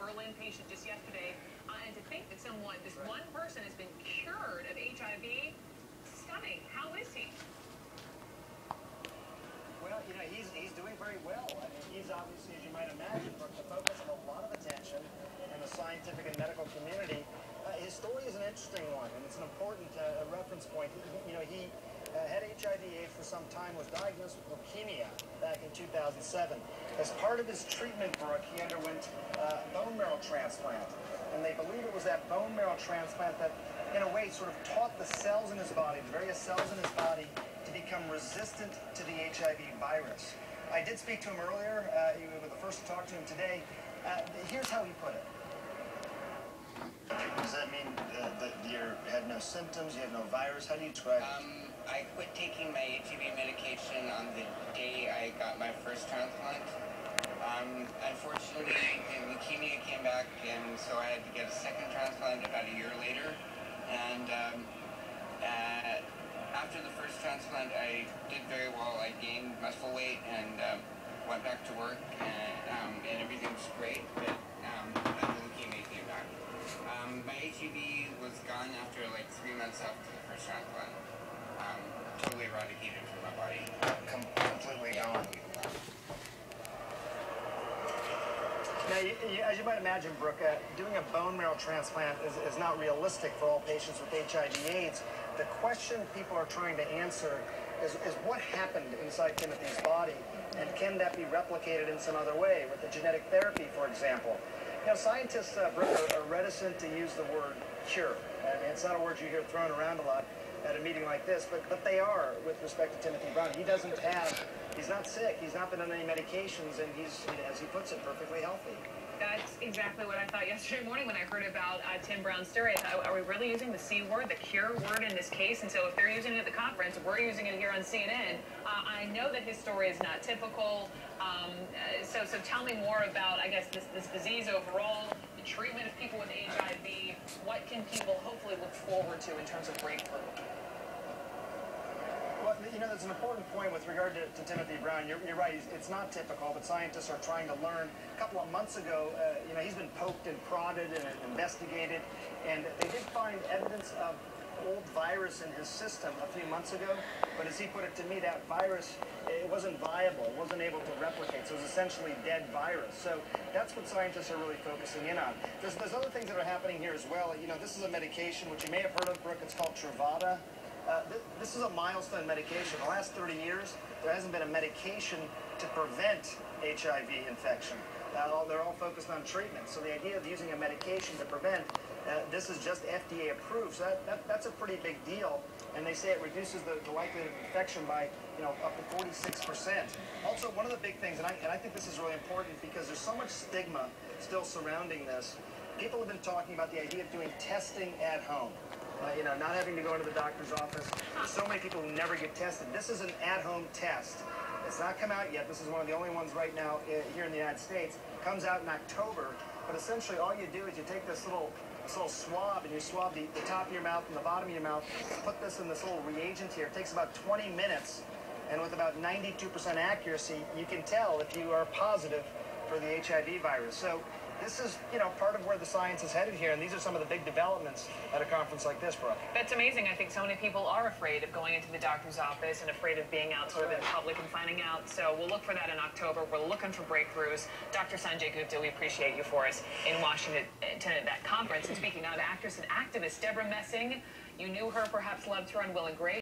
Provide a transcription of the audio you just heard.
Berlin patient just yesterday. And to think that this one person has been cured of HIV, stunning. How is he? Well, he's doing very well. I mean, he's obviously, as you might imagine, the focus of a lot of attention in the scientific and medical community. His story is an interesting one, and it's an important reference point. He had HIV/AIDS for some time, was diagnosed with leukemia back in 2007. As part of his treatment, Brooke, he underwent bone marrow transplant. And they believe it was that bone marrow transplant that, in a way, sort of taught the cells in his body, the various cells in his body, to become resistant to the HIV virus. I did speak to him earlier. You were the first to talk to him today. Here's how he put it. Does that mean that you had no symptoms, you have no virus? How do you describe it? I quit taking my HIV medication on the day I got my first transplant. Unfortunately, the leukemia came back, and so I had to get a second transplant about a year later. And after the first transplant, I did very well. I gained muscle weight and went back to work, and everything was great. But the leukemia came back. My HIV was gone after like 3 months after the first transplant. Totally eradicated from my body. Completely gone. Now, as you might imagine, Brooke, doing a bone marrow transplant is not realistic for all patients with HIV/AIDS. The question people are trying to answer is what happened inside Timothy's body, and can that be replicated in some other way with the genetic therapy, for example? Scientists, Brooke, are reticent to use the word cure. I mean, it's not a word you hear thrown around a lot at a meeting like this, but they are with respect to Timothy Brown. He's not sick, he's not been on any medications, and he's, as he puts it, perfectly healthy. That's exactly what I thought yesterday morning when I heard about Tim Brown's story. Are we really using the C word, the cure word in this case? And so if they're using it at the conference, we're using it here on CNN. I know that his story is not typical. So tell me more about, I guess, this disease overall, the treatment of people with HIV. What can people hopefully look forward to in terms of breakthrough? Well, that's an important point with regard to Timothy Brown. You're right, it's not typical, but scientists are trying to learn. A couple of months ago, he's been poked and prodded and investigated, and they did find evidence of old virus in his system a few months ago, but as he put it to me, that virus, it wasn't viable, it wasn't able to replicate, so it was essentially dead virus. So that's what scientists are really focusing in on. There's other things that are happening here as well. This is a medication which you may have heard of, Brooke. It's called Truvada. This is a milestone medication. The last 30 years, there hasn't been a medication to prevent HIV infection. They're all focused on treatment. So the idea of using a medication to prevent, this is just FDA approved. So that's a pretty big deal. And they say it reduces the likelihood of infection by up to 46%. Also, one of the big things, and I think this is really important because there's so much stigma still surrounding this. People have been talking about the idea of doing testing at home. Not having to go into the doctor's office. There's so many people who never get tested. This is an at-home test. It's not come out yet. This is one of the only ones right now here in the United States. It comes out in October. But essentially, all you do is you take this little swab and you swab the top of your mouth and the bottom of your mouth. Put this in this little reagent here. It takes about 20 minutes. And with about 92% accuracy, you can tell if you are positive for the HIV virus. So this is, part of where the science is headed here, and these are some of the big developments at a conference like this, Brooke. That's amazing. I think so many people are afraid of going into the doctor's office and afraid of being out sort of in public and finding out. So we'll look for that in October. We're looking for breakthroughs. Dr. Sanjay Gupta, we appreciate you for us in Washington at that conference. And speaking of actress and activist Deborah Messing, you knew her, perhaps loved her on Will and Grace.